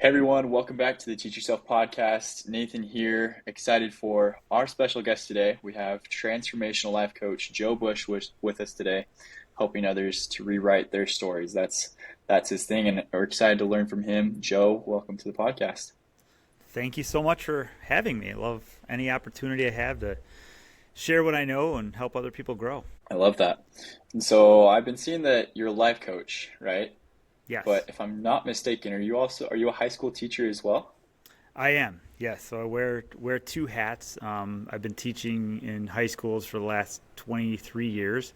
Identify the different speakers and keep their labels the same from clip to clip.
Speaker 1: Hey everyone, welcome back to the Teach Yourself podcast. Nathan here, excited for our special guest today. We have transformational life coach Joe Bush with us today, helping others to rewrite their stories. That's his thing, and we're excited to learn from him. Joe, welcome to the podcast.
Speaker 2: Thank you so much for having me. I love any opportunity I have to share what I know and help other people grow.
Speaker 1: I love that. And so I've been seeing that you're a life coach, right? But
Speaker 2: Yes,
Speaker 1: if I'm not mistaken, are you a high school teacher as well?
Speaker 2: I am. Yes, so I wear two hats. I've been teaching in high schools for the last 23 years,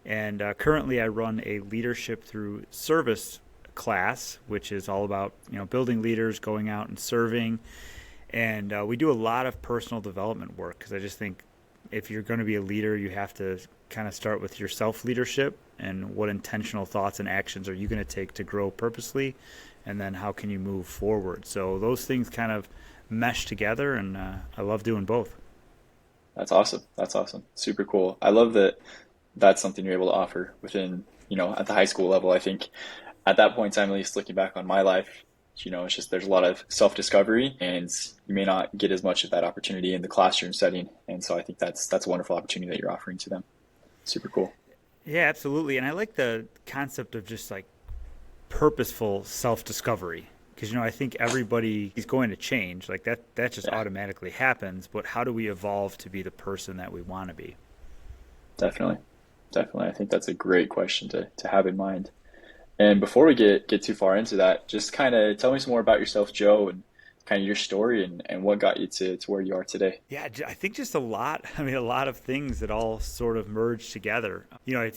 Speaker 2: and currently I run a leadership through service class, which is all about building leaders, going out and serving, and we do a lot of personal development work because I just think if you're going to be a leader, you have to kind of start with your self leadership and what intentional thoughts and actions are you going to take to grow purposely, and then how can you move forward. So those things kind of mesh together, and I love doing both.
Speaker 1: That's awesome. That's awesome. Super cool. I love that that's something you're able to offer within, at the high school level. I think at that point in time, at least looking back on my life, it's just there's a lot of self-discovery and you may not get as much of that opportunity in the classroom setting. And so I think that's a wonderful opportunity that you're offering to them. Super cool.
Speaker 2: Yeah, absolutely. And I like the concept of just like purposeful self-discovery because I think everybody is going to change, like that just
Speaker 1: Yeah,
Speaker 2: automatically happens, but how do we evolve to be the person that we want to be?
Speaker 1: definitely. Definitely. I think that's a great question to have in mind. And before we get too far into that, just kind of tell me some more about yourself, Joe, and kind of your story and what got you to where you are today.
Speaker 2: Yeah, I think just a lot. I mean, a lot of things that all sort of merge together.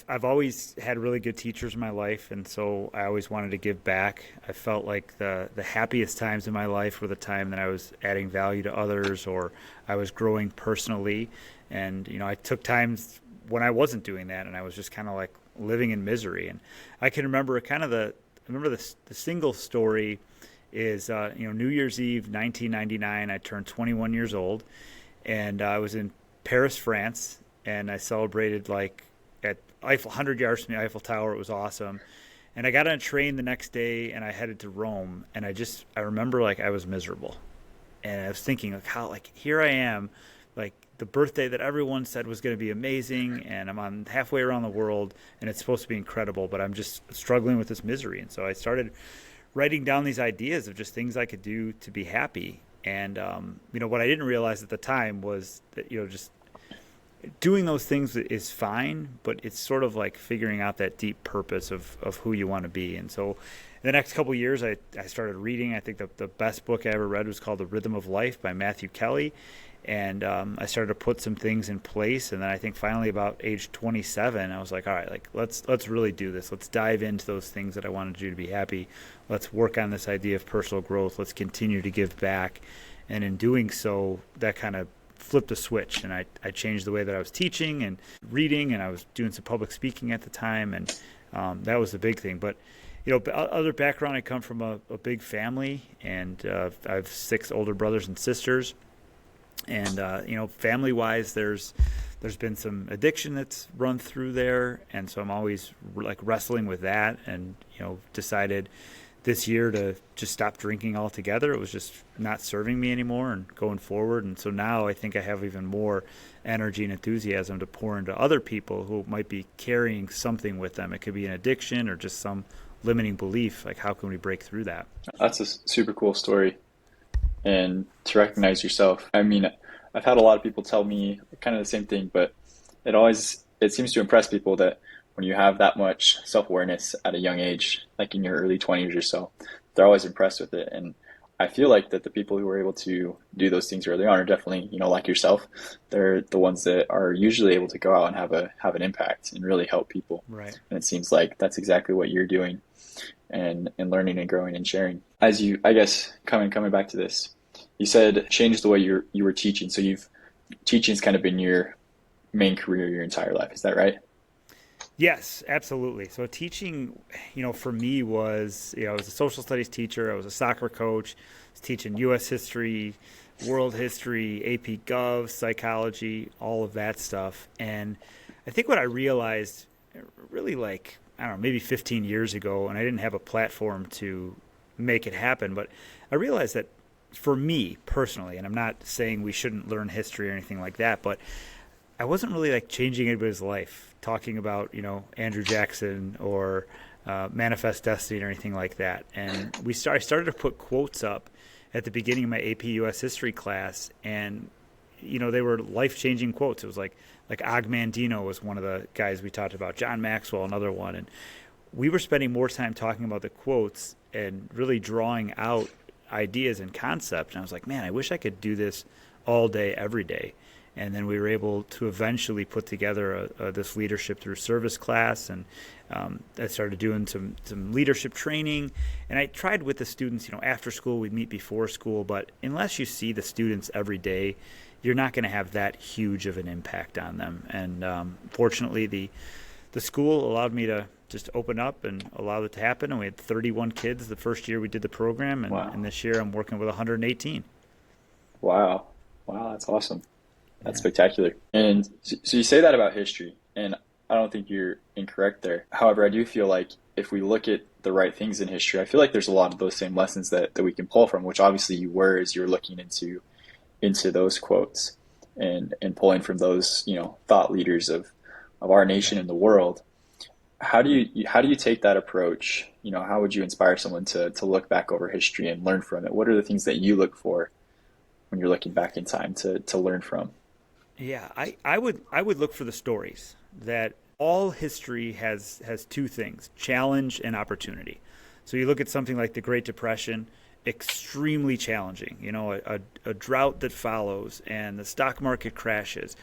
Speaker 2: I've always had really good teachers in my life, and so I always wanted to give back. I felt like the happiest times in my life were the time that I was adding value to others or I was growing personally. And I took times when I wasn't doing that, and I was just kind of like living in misery. And I can remember I remember the single story is New Year's Eve 1999. I turned 21 years old, and I was in Paris, France, and I celebrated like at Eiffel 100 yards from the Eiffel Tower. It was awesome. And I got on a train the next day and I headed to Rome, and I remember like I was miserable. And I was thinking like how like here I am, like the birthday that everyone said was going to be amazing, and I'm on halfway around the world and it's supposed to be incredible, but I'm just struggling with this misery. And so I started writing down these ideas of just things I could do to be happy. And what I didn't realize at the time was that just doing those things is fine, but it's sort of like figuring out that deep purpose of who you want to be. And so, in the next couple of years, I started reading. I think the best book I ever read was called The Rhythm of Life by Matthew Kelly. And I started to put some things in place, and then I think finally about age 27, I was like, all right, like let's really do this. Let's dive into those things that I wanted to do to be happy. Let's work on this idea of personal growth. Let's continue to give back, and in doing so, that kind of flipped a switch, and I changed the way that I was teaching and reading, and I was doing some public speaking at the time, and that was the big thing. But other background, I come from a big family, and I have six older brothers and sisters. And family wise, there's been some addiction that's run through there, and so I'm always like wrestling with that, and decided this year to just stop drinking altogether. It was just not serving me anymore and going forward. And so now I think I have even more energy and enthusiasm to pour into other people who might be carrying something with them. It could be an addiction or just some limiting belief. Like, how can we break through that?
Speaker 1: That's a super cool story. And to recognize yourself. I mean, I've had a lot of people tell me kind of the same thing, but it seems to impress people that when you have that much self-awareness at a young age, like in your early 20s or so, they're always impressed with it. And I feel like that the people who are able to do those things early on are definitely, like yourself, they're the ones that are usually able to go out and have an impact and really help people.
Speaker 2: Right.
Speaker 1: And it seems like that's exactly what you're doing and learning and growing and sharing. As you, I guess, coming back to this, you said change the way you were teaching. So you've teaching's kind of been your main career your entire life. Is that right?
Speaker 2: Yes, absolutely. So teaching, for me was, I was a social studies teacher. I was a soccer coach. I was teaching U.S. history, world history, AP Gov, psychology, all of that stuff. And I think what I realized really like, I don't know, maybe 15 years ago, and I didn't have a platform to make it happen. But I realized that for me personally, and I'm not saying we shouldn't learn history or anything like that, but I wasn't really like changing anybody's life, talking about, Andrew Jackson or Manifest Destiny or anything like that. And I started to put quotes up at the beginning of my AP US history class, and they were life changing quotes. It was like Og Mandino was one of the guys we talked about, John Maxwell another one, and we were spending more time talking about the quotes and really drawing out ideas and concepts. And I was like, man, I wish I could do this all day, every day. And then we were able to eventually put together this leadership through service class, and I started doing some leadership training. And I tried with the students, after school, we'd meet before school, but unless you see the students every day, you're not going to have that huge of an impact on them. And fortunately, the school allowed me to just open up and allow it to happen. And we had 31 kids the first year we did the program, and,
Speaker 1: Wow.
Speaker 2: and this year I'm working with 118.
Speaker 1: Wow. Wow, that's awesome. That's
Speaker 2: Yeah.
Speaker 1: spectacular. And so you say that about history, and I don't think you're incorrect there. However, I do feel like if we look at the right things in history, I feel like there's a lot of those same lessons that we can pull from, which obviously you were as you were looking into those quotes and pulling from those, thought leaders of our nation and the world. How do you take that approach? How would you inspire someone to look back over history and learn from it? What are the things that you look for when you're looking back in time to learn from?
Speaker 2: Yeah, I would look for the stories that all history has two things: challenge and opportunity. So you look at something like the Great Depression, extremely challenging. A drought that follows, and the stock market crashes.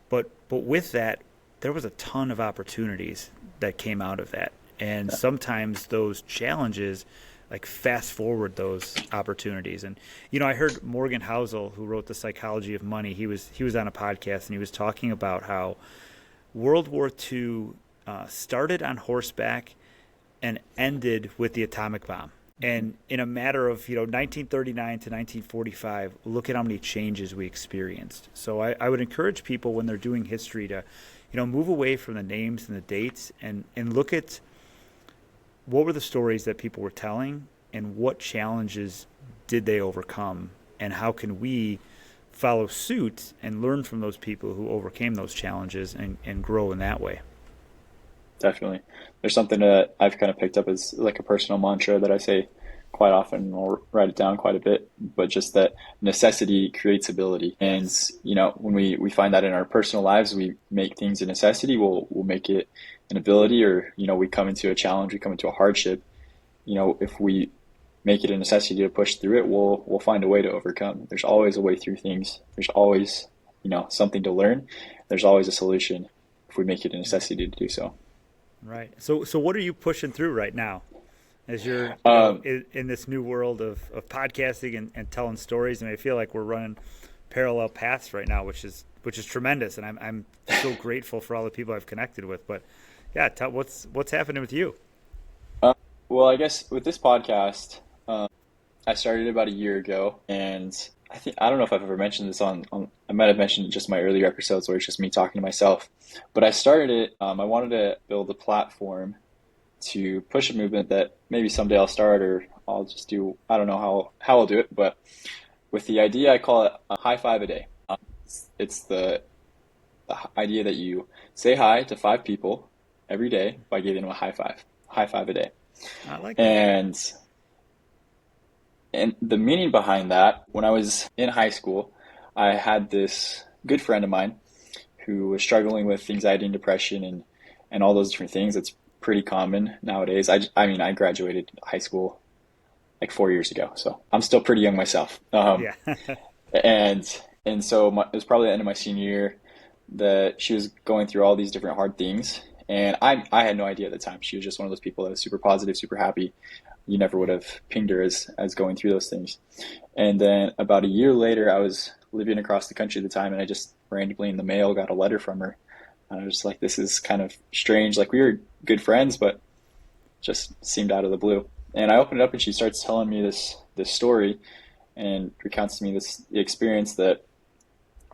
Speaker 2: But with that, there was a ton of opportunities that came out of that, and sometimes those challenges like fast forward those opportunities. And I heard Morgan Housel, who wrote The Psychology of Money. He was on a podcast, and he was talking about how World War II started on horseback and ended with the atomic bomb. And in a matter of 1939 to 1945, look at how many changes we experienced. So I would encourage people when they're doing history to move away from the names and the dates and look at what were the stories that people were telling, and what challenges did they overcome, and how can we follow suit and learn from those people who overcame those challenges and grow in that way.
Speaker 1: Definitely. There's something that I've kind of picked up as like a personal mantra that I say quite often, or write it down quite a bit, but just that necessity creates ability. And,
Speaker 2: Yes.
Speaker 1: when we find that in our personal lives, we make things a necessity, we'll make it an ability, or, we come into a challenge, we come into a hardship, if we make it a necessity to push through it, we'll find a way to overcome. There's always a way through things. There's always, something to learn. There's always a solution if we make it a necessity to do so.
Speaker 2: Right. So what are you pushing through right now as you're
Speaker 1: Um,
Speaker 2: in this new world of podcasting and telling stories? And I feel like we're running parallel paths right now, which is tremendous. And I'm so grateful for all the people I've connected with. But yeah, what's happening with you?
Speaker 1: well, I guess with this podcast, I started about a year ago, and I don't know if I've ever mentioned this on I might have mentioned it just my earlier episodes where it's just me talking to myself. But I started it. I wanted to build a platform to push a movement that maybe someday I'll start, or I'll just do. I don't know how I'll do it, but with the idea, I call it a high five a day. It's the idea that you say hi to five people every day by giving them a high five a day,
Speaker 2: I like that.
Speaker 1: and the meaning behind that, when I was in high school, I had this good friend of mine who was struggling with anxiety and depression and all those different things. It's pretty common nowadays. I mean, I graduated high school like 4 years ago, so I'm still pretty young myself.
Speaker 2: Yeah.
Speaker 1: And so it was probably the end of my senior year that she was going through all these different hard things. And I had no idea at the time. She was just one of those people that was super positive, super happy. You never would have pinged her as going through those things. And then about a year later, I was living across the country at the time, and I just randomly in the mail got a letter from her. And I was just like, this is kind of strange. Like, we were good friends, but just seemed out of the blue. And I opened it up, and she starts telling me this story and recounts to me the experience that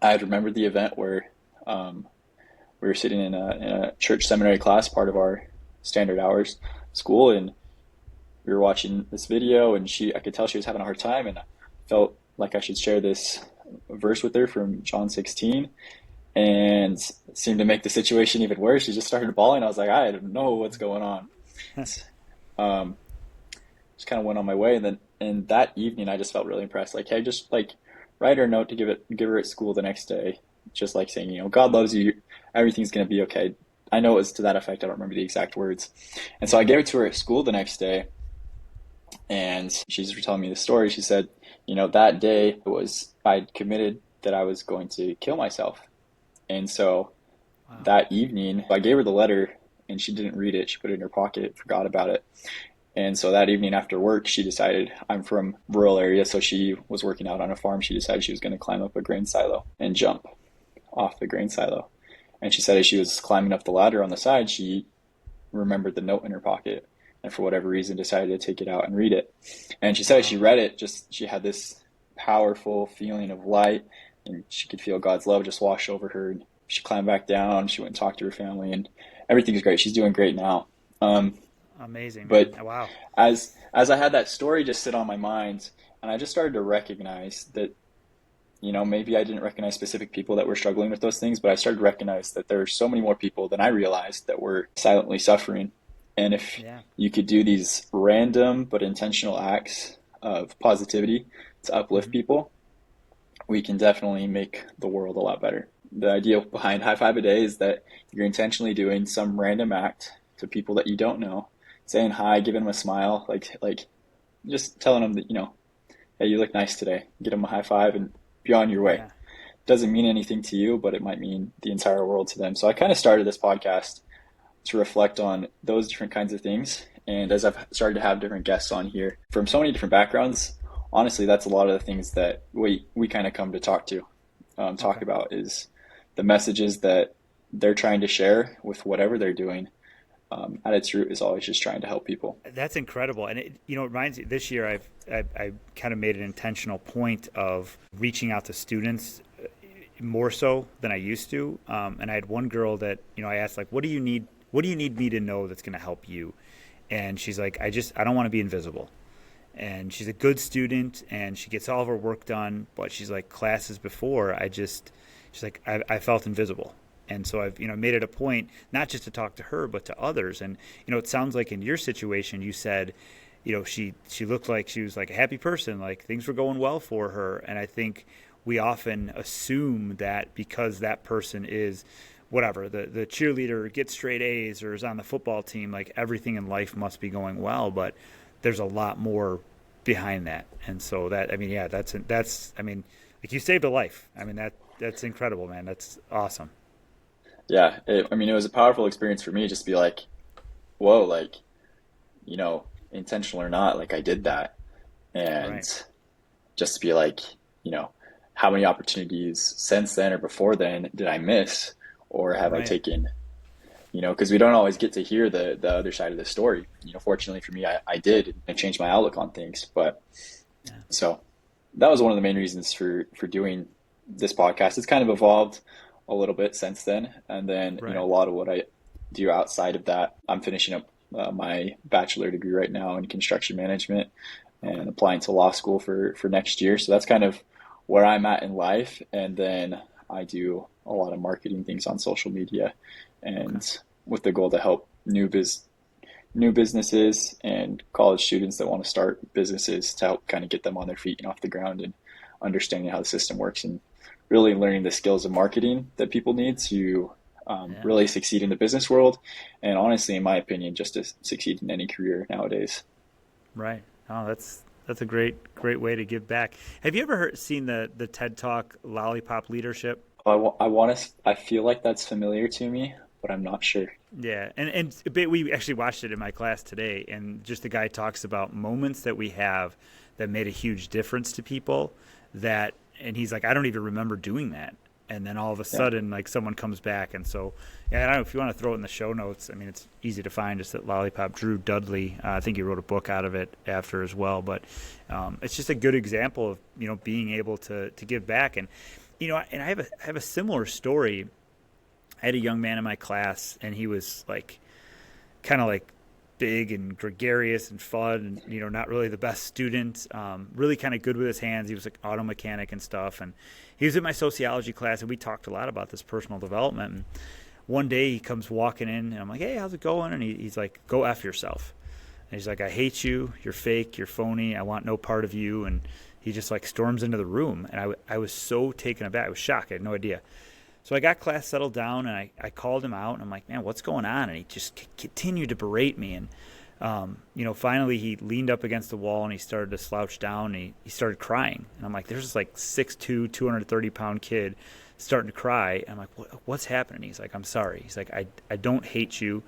Speaker 1: I had remembered the event where we were sitting in a church seminary class, part of our standard hours school, and we were watching this video, and I could tell she was having a hard time, and I felt like I should share this verse with her from John 16, and it seemed to make the situation even worse. She just started bawling. I was like, I don't know what's going on. Um, just kind of went on my way, and then and that evening I just felt really impressed. Like, hey, just like write her a note to give her at school the next day, just like saying, God loves you, everything's gonna be okay. I know it was to that effect. I don't remember the exact words. And so I
Speaker 2: Yeah.
Speaker 1: gave it to her at school the next day, and she's telling me the story. She said, that day I'd committed that I was going to kill myself. And so
Speaker 2: Wow.
Speaker 1: that evening, I gave her the letter, and she didn't read it. She put it in her pocket, forgot about it. And so that evening after work, she decided, I'm from rural area, so she was working out on a farm. She decided she was going to climb up a grain silo and jump off the grain silo. And she said as she was climbing up the ladder on the side, she remembered the note in her pocket, and for whatever reason decided to take it out and read it. And she said as she
Speaker 2: Wow.
Speaker 1: read it, just she had this powerful feeling of light, and she could feel God's love just wash over her. And she climbed back down. She went and talked to her family, and everything's great. She's doing great now.
Speaker 2: Amazing, man.
Speaker 1: But
Speaker 2: Wow.
Speaker 1: as I had that story just sit on my mind, and I just started to recognize that maybe I didn't recognize specific people that were struggling with those things, but I started to recognize that there are so many more people than I realized that were silently suffering. And if
Speaker 2: Yeah.
Speaker 1: you could do these random but intentional acts of positivity to uplift
Speaker 2: Hmm.
Speaker 1: people, we can definitely make the world a lot better. The idea behind High Five a Day is that you're intentionally doing some random act to people that you don't know, saying hi, giving them a smile, like just telling them that, hey, you look nice today. Get them a high five and be on your way.
Speaker 2: Yeah.
Speaker 1: Doesn't mean anything to you, but it might mean the entire world to them. So I kind of started this podcast to reflect on those different kinds of things. And as I've started to have different guests on here from so many different backgrounds, honestly, that's a lot of the things that we kind of come to talk
Speaker 2: Okay.
Speaker 1: about is the messages that they're trying to share with whatever they're doing. At its root is always just trying to help people.
Speaker 2: That's incredible, and it reminds me. This year, I kind of made an intentional point of reaching out to students more so than I used to. And I had one girl that I asked like, "What do you need? What do you need me to know that's going to help you?" And she's like, I don't want to be invisible." And she's a good student, and she gets all of her work done. But she's like, classes before, she's like, I felt invisible. And so I've made it a point not just to talk to her but to others. And it sounds like in your situation you said, she looked like she was like a happy person, like things were going well for her. And I think we often assume that because that person is whatever, the cheerleader, gets straight A's or is on the football team, like everything in life must be going well. But there's a lot more behind that. And so that, I mean, yeah, that's I mean, like, you saved a life. I mean, that's incredible, man. That's awesome.
Speaker 1: Yeah, it was a powerful experience for me just to be like, whoa, like, you know, intentional or not, like I did that. And
Speaker 2: Right.
Speaker 1: just to be like, you know, how many opportunities since then or before then did I miss or have I
Speaker 2: Right.
Speaker 1: taken, because we don't always get to hear the other side of the story. Fortunately for me, I did, and it changed my outlook on things. But
Speaker 2: Yeah.
Speaker 1: so that was one of the main reasons for doing this podcast. It's kind of evolved a little bit since then, and then a
Speaker 2: Right.
Speaker 1: lot of what I do outside of that, I'm finishing up my bachelor degree right now in construction management
Speaker 2: Okay.
Speaker 1: and applying to law school for next year. So that's kind of where I'm at in life, and then I do a lot of marketing things on social media,
Speaker 2: Okay.
Speaker 1: and with the goal to help new businesses and college students that want to start businesses to help kind of get them on their feet and off the ground and understanding how the system works and really learning the skills of marketing that people need to
Speaker 2: Yeah.
Speaker 1: really succeed in the business world. And honestly, in my opinion, just to succeed in any career nowadays.
Speaker 2: Right. Oh, that's a great way to give back. Have you ever seen the TED Talk Lollipop Leadership?
Speaker 1: I feel like that's familiar to me, but I'm not sure.
Speaker 2: Yeah, and we actually watched it in my class today, and just the guy talks about moments that we have that made a huge difference to people. And he's like, I don't even remember doing that, and then all of a
Speaker 1: Yeah.
Speaker 2: sudden, like, someone comes back, and so yeah, I don't know if you want to throw it in the show notes. I mean, it's easy to find, just at Lollipop. Drew Dudley, I think he wrote a book out of it after as well, but it's just a good example of being able to give back. And and I have a similar story. I had a young man in my class, and he was like, kind of like big and gregarious and fun and, not really the best student, really kind of good with his hands. He was an auto mechanic and stuff. And he was in my sociology class, and we talked a lot about this personal development. And one day he comes walking in, and I'm like, hey, how's it going? And he's like, go F yourself. And he's like, I hate you. You're fake. You're phony. I want no part of you. And he just like storms into the room. And I was so taken aback. I was shocked. I had no idea. So I got class settled down, and I called him out, and I'm like, man, what's going on? And he just continued to berate me. And, finally he leaned up against the wall, and he started to slouch down, and he started crying. And I'm like, there's this like 6'2", 230-pound kid starting to cry. I'm like, what's happening? He's like, I'm sorry. He's like, I don't hate you.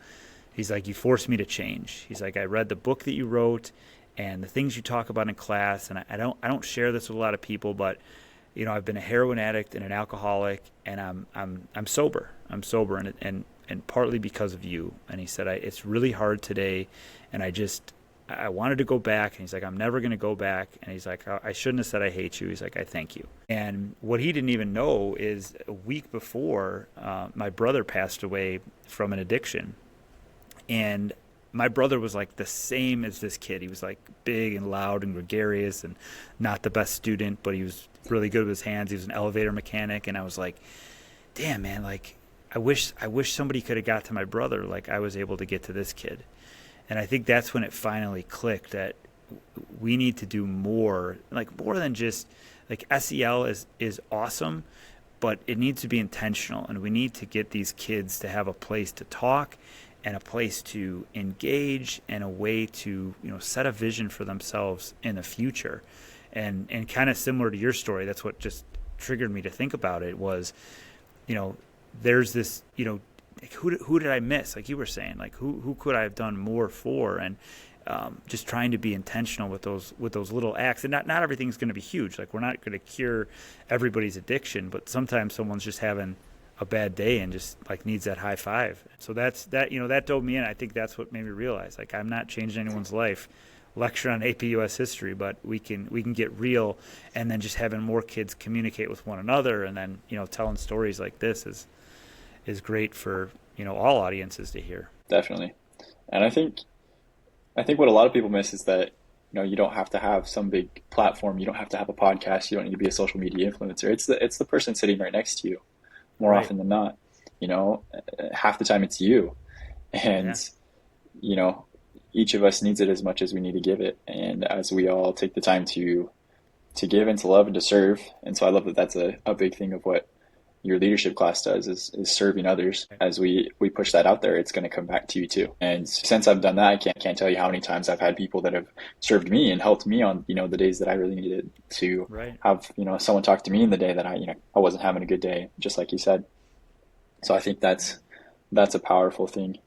Speaker 2: He's like, you forced me to change. He's like, I read the book that you wrote and the things you talk about in class, and I don't share this with a lot of people, but I've been a heroin addict and an alcoholic, and I'm sober. I'm sober, and partly because of you. And he said, it's really hard today, and I wanted to go back. And he's like, I'm never going to go back. And he's like, I shouldn't have said I hate you. He's like, I thank you. And what he didn't even know is a week before, my brother passed away from an addiction. And my brother was like the same as this kid. He was like big and loud and gregarious and not the best student, but he was really good with his hands. He was an elevator mechanic. And I was like, damn, man, like I wish somebody could have got to my brother like I was able to get to this kid. And I think that's when it finally clicked that we need to do more than just like SEL is awesome, but it needs to be intentional, and we need to get these kids to have a place to talk and a place to engage and a way to, set a vision for themselves in the future. And kind of similar to your story, that's what just triggered me to think about it was, there's this, like who did I miss? Like you were saying, like who could I have done more for? And just trying to be intentional with those little acts. And not everything's going to be huge. Like we're not going to cure everybody's addiction, but sometimes someone's just having a bad day and just like needs that high five. So that dove me in. I think that's what made me realize like I'm not changing anyone's life. Lecture on AP US history, but we can get real, and then just having more kids communicate with one another, and then telling stories like this is great for all audiences to hear.
Speaker 1: Definitely. And I think what a lot of people miss is that you don't have to have some big platform, you don't have to have a podcast, you don't need to be a social media influencer. It's the person sitting right next to you more
Speaker 2: Right.
Speaker 1: often than not. Half the time it's you, and each of us needs it as much as we need to give it, and as we all take the time to give and to love and to serve. And so I love that that's a big thing of what your leadership class does is serving others. As we push that out there, it's going to come back to you too. And since I've done that, I can't tell you how many times I've had people that have served me and helped me on the days that I really needed to
Speaker 2: Right.
Speaker 1: have someone talk to me in the day that I wasn't having a good day, just like you said. So I think that's a powerful thing.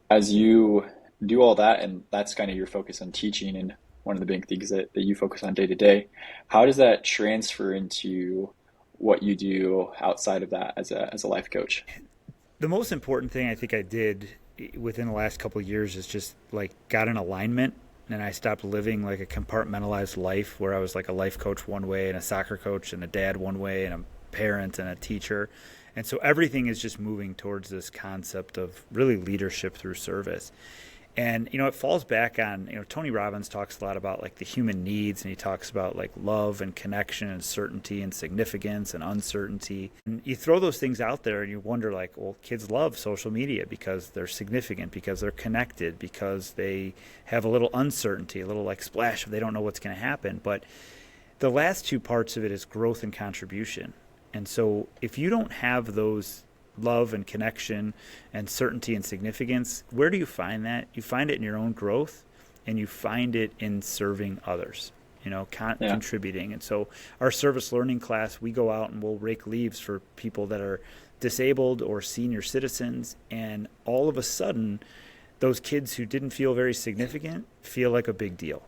Speaker 1: As you do all that, and that's kind of your focus on teaching and one of the big things that you focus on day to day, how does that transfer into what you do outside of that as a life coach?
Speaker 2: The most important thing I think I did within the last couple of years is just like got an alignment, and I stopped living like a compartmentalized life where I was like a life coach one way and a soccer coach and a dad one way and a parent and a teacher. And so everything is just moving towards this concept of really leadership through service. And, it falls back on, Tony Robbins talks a lot about like the human needs, and he talks about like love and connection and certainty and significance and uncertainty. And you throw those things out there and you wonder like, well, kids love social media because they're significant, because they're connected, because they have a little uncertainty, a little like splash if they don't know what's going to happen. But the last two parts of it is growth and contribution. And so if you don't have those love and connection and certainty and significance, where do you find that? You find it in your own growth, and you find it in serving others, contributing. And so our service learning class, we go out and we'll rake leaves for people that are disabled or senior citizens, and all of a sudden those kids who didn't feel very significant feel like a big deal.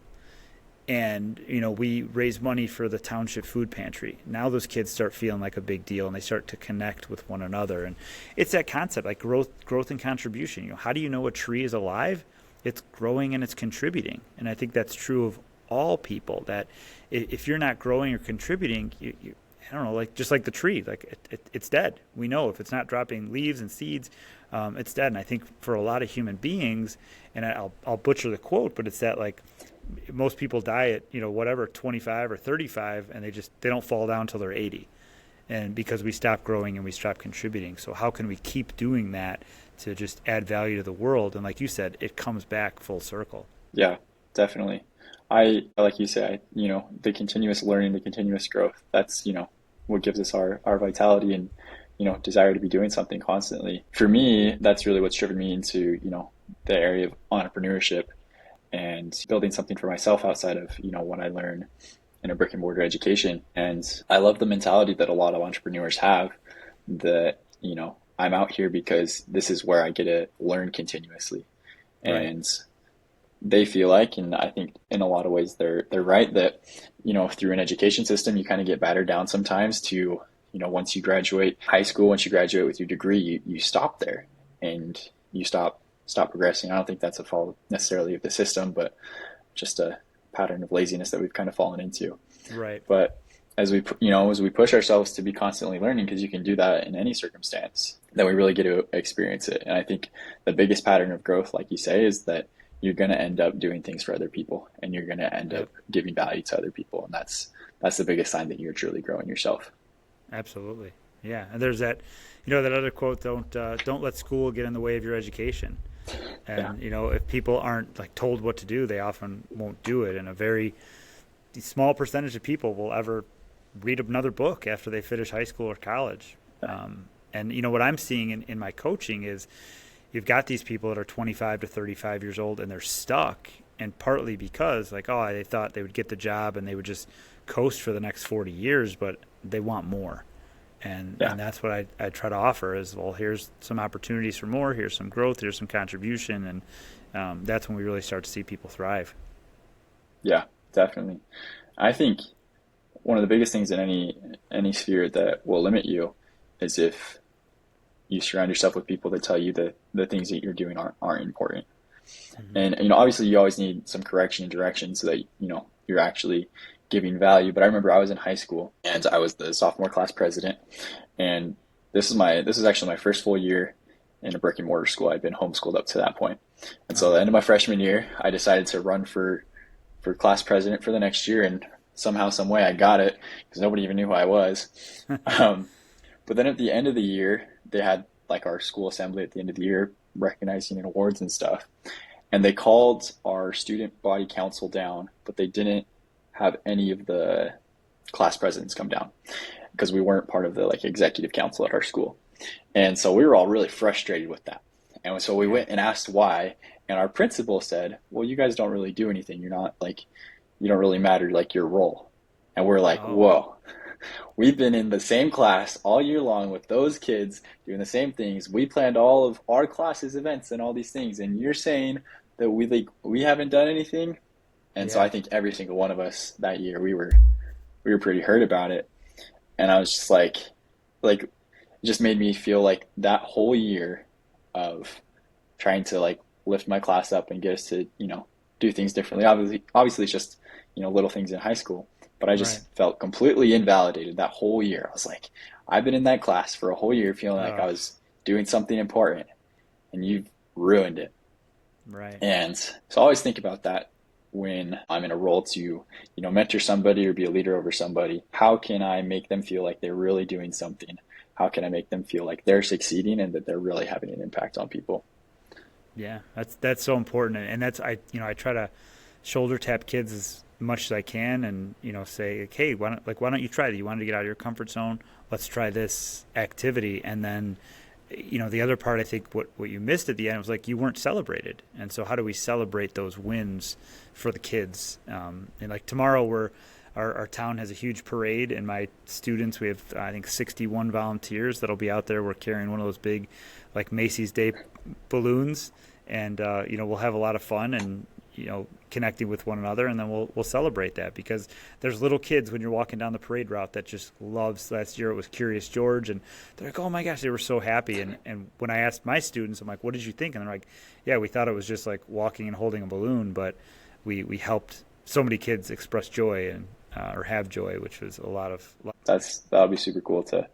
Speaker 2: And, we raise money for the township food pantry. Now those kids start feeling like a big deal, and they start to connect with one another. And it's that concept, like growth and contribution. How do you know a tree is alive? It's growing and it's contributing. And I think that's true of all people, that if you're not growing or contributing, I don't know, like just like the tree, like it's dead. We know if it's not dropping leaves and seeds, it's dead. And I think for a lot of human beings, and I'll butcher the quote, but it's that like most people die at whatever 25 or 35, and they don't fall down till they're 80, and because we stop growing and we stop contributing. So how can we keep doing that to just add value to the world? And like you said, it comes back full circle.
Speaker 1: Yeah, definitely. I like you say, the continuous learning, the continuous growth. That's what gives us our vitality and desire to be doing something constantly. For me, that's really what's driven me into the area of entrepreneurship and building something for myself outside of what I learn in a brick and mortar education. And I love the mentality that a lot of entrepreneurs have, that I'm out here because this is where I get to learn continuously.
Speaker 2: Right.
Speaker 1: And they feel like, and I think in a lot of ways they're right, that through an education system you kind of get battered down sometimes to once you graduate high school, once you graduate with your degree, you stop there and you stop progressing. I don't think that's a fault necessarily of the system, but just a pattern of laziness that we've kind of fallen into.
Speaker 2: Right.
Speaker 1: But as we push ourselves to be constantly learning, because you can do that in any circumstance, then we really get to experience it. And I think the biggest pattern of growth, like you say, is that you're going to end up doing things for other people, and you're going to end up
Speaker 2: Yep.
Speaker 1: giving value to other people, and that's the biggest sign that you're truly growing yourself.
Speaker 2: Absolutely. Yeah. And there's that other quote, don't let school get in the way of your education.
Speaker 1: Yeah,
Speaker 2: And if people aren't like told what to do, they often won't do it. And a very small percentage of people will ever read another book after they finish high school or college. And what I'm seeing in my coaching is you've got these people that are 25 to 35 years old and they're stuck, and partly because like, oh, they thought they would get the job and they would just coast for the next 40 years, but they want more. And
Speaker 1: yeah,
Speaker 2: and that's what I try to offer is, well, here's some opportunities for more, here's some growth, here's some contribution. And that's when we really start to see people thrive.
Speaker 1: yeah, definitely. I think one of the biggest things in any sphere that will limit you is if you surround yourself with people that tell you that the things that you're doing aren't important.
Speaker 2: Hmm.
Speaker 1: And obviously you always need some correction and direction so that you're actually giving value. But I remember I was in high school and I was the sophomore class president, and this is actually my first full year in a brick and mortar school. I'd been homeschooled up to that point. And so at the
Speaker 2: Oh,
Speaker 1: end of my freshman year, I decided to run for class president for the next year, and somehow, some way, I got it because nobody even knew who I was. Um, but then at the end of the year, they had like our school assembly at the end of the year, recognizing and awards and stuff. And they called our student body council down, but they didn't have any of the class presidents come down because we weren't part of the like executive council at our school. And so we were all really frustrated with that. And so we
Speaker 2: yeah.
Speaker 1: went and asked why. And our principal said, well, you guys don't really do anything. You're not like, you don't really matter like your role. And we're like,
Speaker 2: Oh,
Speaker 1: whoa, we've been in the same class all year long with those kids doing the same things. We planned all of our classes events and all these things. And you're saying that we haven't done anything. And so I
Speaker 2: yeah.
Speaker 1: think every single one of us that year, we were pretty hurt about it. And I was just like, it just made me feel like that whole year of trying to like lift my class up and get us to, do things differently. Obviously it's just, little things in high school, but I
Speaker 2: Right.
Speaker 1: just felt completely invalidated that whole year. I was like, I've been in that class for a whole year feeling like I
Speaker 2: Oh,
Speaker 1: was doing something important, and you've ruined it.
Speaker 2: right.
Speaker 1: And so I always think about that when I'm in a role to, mentor somebody or be a leader over somebody. How can I make them feel like they're really doing something? How can I make them feel like they're succeeding and that they're really having an impact on people?
Speaker 2: Yeah. That's so important. And that's, I try to shoulder tap kids as much as I can, and say like, hey, why don't you try that? You want to get out of your comfort zone? Let's try this activity. And then the other part, I think what you missed at the end was like you weren't celebrated. And so how do we celebrate those wins for the kids? And like tomorrow our town has a huge parade, and my students, we have I think 61 volunteers that'll be out there. We're carrying one of those big like Macy's Day balloons, and we'll have a lot of fun, and connecting with one another, and then we'll celebrate that, because there's little kids when you're walking down the parade route that just loves. Last year it was Curious George, and they're like, oh my gosh, they were so happy. And when I asked my students, I'm like, what did you think? And they're like, yeah, we thought it was just like walking and holding a balloon, but we helped so many kids express joy, and or have joy, which was a lot of.
Speaker 1: That'll be super cool to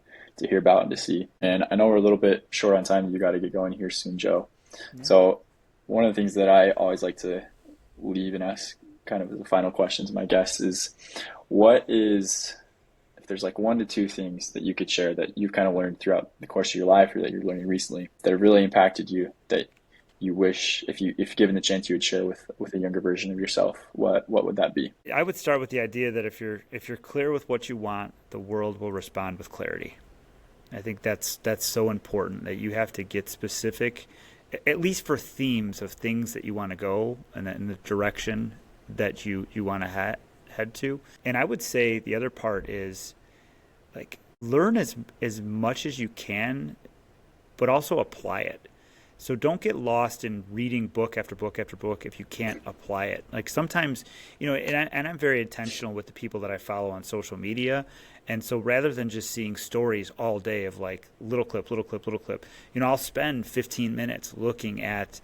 Speaker 1: hear about and to see. And I know we're a little bit short on time. You got to get going here soon, Joe.
Speaker 2: Yeah.
Speaker 1: So one of the things that I always like to leave and ask kind of the final question to my guests is what is, if there's like one to two things that you could share that you've kind of learned throughout the course of your life or that you're learning recently that have really impacted you that you wish if given the chance you would share with a younger version of yourself, what would that be?
Speaker 2: I would start with the idea that if you're clear with what you want, the world will respond with clarity. I think that's so important that you have to get specific, at least for themes of things that you want to go and in the direction that you want to head to. And I would say the other part is like learn as much as you can, but also apply it. So don't get lost in reading book after book after book if you can't apply it. Like sometimes, and I'm very intentional with the people that I follow on social media. And so rather than just seeing stories all day of like little clip, little clip, little clip, I'll spend 15 minutes looking at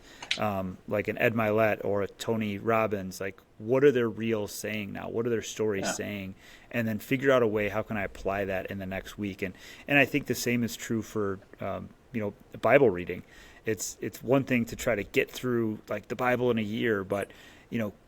Speaker 2: like an Ed Milet or a Tony Robbins, like what are their reels saying now? What are their stories saying? And then figure out a way, how can I apply that in the next week? And I think the same is true for, Bible reading. It's one thing to try to get through like the Bible in a year, but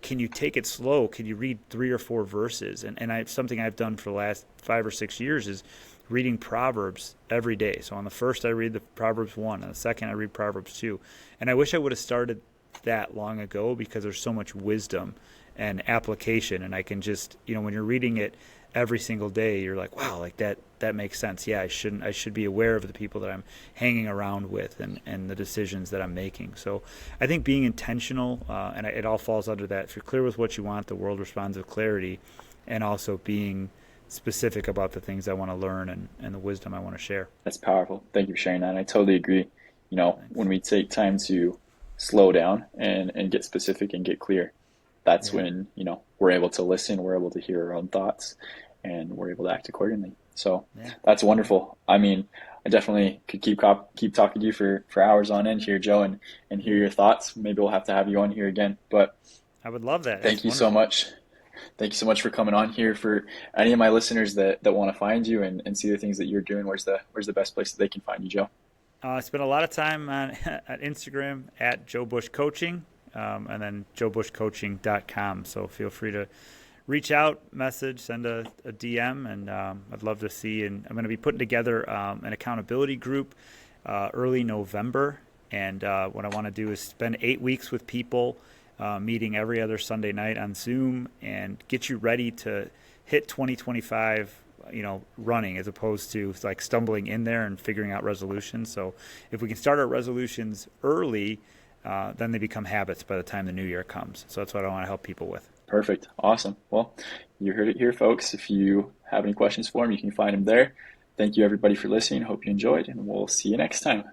Speaker 2: can you take it slow? Can you read 3 or 4 verses? And something I've done for the last 5 or 6 years is reading Proverbs every day. So on the first I read the Proverbs 1, on the second I read Proverbs 2. And I wish I would have started that long ago because there's so much wisdom and application, and I can just, when you're reading it every single day, you're like, wow, like that makes sense. Yeah, I should be aware of the people that I'm hanging around with and the decisions that I'm making. So I think being intentional, and it all falls under that. If you're clear with what you want, the world responds with clarity, and also being specific about the things I want to learn and the wisdom I want to share.
Speaker 1: That's powerful. Thank you for sharing that. And I totally agree.
Speaker 2: Thanks.
Speaker 1: When we take time to slow down and get specific and get clear, that's
Speaker 2: Yeah.
Speaker 1: when, we're able to listen, we're able to hear our own thoughts, and we're able to act accordingly. So
Speaker 2: Yeah.
Speaker 1: that's wonderful. I mean, I definitely could keep talking to you for hours on end here, Joe, and hear your thoughts. Maybe we'll have to have you on here again. But
Speaker 2: I would love that.
Speaker 1: thank
Speaker 2: That's
Speaker 1: you so
Speaker 2: wonderful.
Speaker 1: much. Thank you so much for coming on here. For any of my listeners that want to find you and see the things that you're doing, where's the best place that they can find you, Joe?
Speaker 2: I spent a lot of time on at Instagram at Joe Bush Coaching, and then joebushcoaching.com. So feel free to reach out, message, send a DM, and I'd love to see. And I'm going to be putting together an accountability group early November. And what I want to do is spend 8 weeks with people, meeting every other Sunday night on Zoom, and get you ready to hit 2025 running, as opposed to like stumbling in there and figuring out resolutions. So if we can start our resolutions early, then they become habits by the time the new year comes. So that's what I want to help people with.
Speaker 1: Perfect. Awesome. Well, you heard it here, folks. If you have any questions for him, you can find him there. Thank you, everybody, for listening. Hope you enjoyed, and we'll see you next time.